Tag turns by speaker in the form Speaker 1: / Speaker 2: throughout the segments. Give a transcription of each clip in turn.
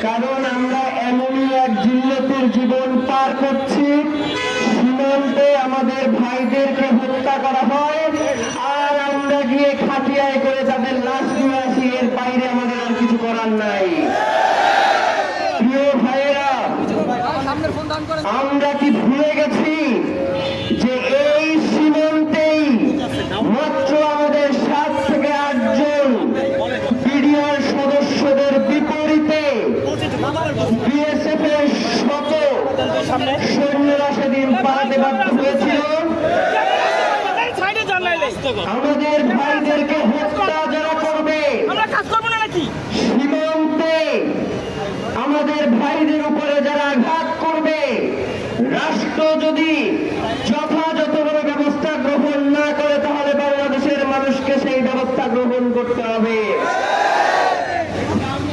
Speaker 1: কারণ আমরা এমনই এক জিল্লতের জীবন পার করছি, সীমান্তে আমাদের ভাইদেরকে হত্যা করা হয় আর আমরা গিয়ে খাটিয়ায় করে তাদের লাশ নিয়ে আসি। এর বাইরে আমাদের আর কিছু করার নাই। প্রিয় ভাইয়েরা, আমরা কি ভুলে গেছি যে এই সীমান্তেই মাত্র আমাদের 7 থেকে 8 জন বিডিআর সদস্যদের বিপরীতে বিএসএফ এর শত সৈন্যরা সেদিন পালাতে বাধ্য হয়েছিল। আমাদের ভাইদেরকে হত্যা যারা করবে, সীমান্তে আমাদের ভাইদের উপরে যারা আঘাত করবে, রাষ্ট্র যদি যথাযথভাবে ব্যবস্থা গ্রহণ না করে তাহলে বাংলাদেশের মানুষকে সেই ব্যবস্থা গ্রহণ করতে হবে।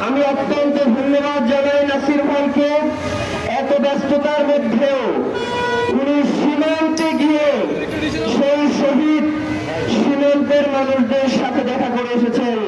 Speaker 1: আমি অত্যন্ত ধন্যবাদ জানাই নাসির ভাইকে, এত ব্যস্ততার মধ্যেও উনি সীমান্তে গিয়ে সেই শহীদ সীমান্তের মানুষদের সাথে দেখা করে এসেছেন।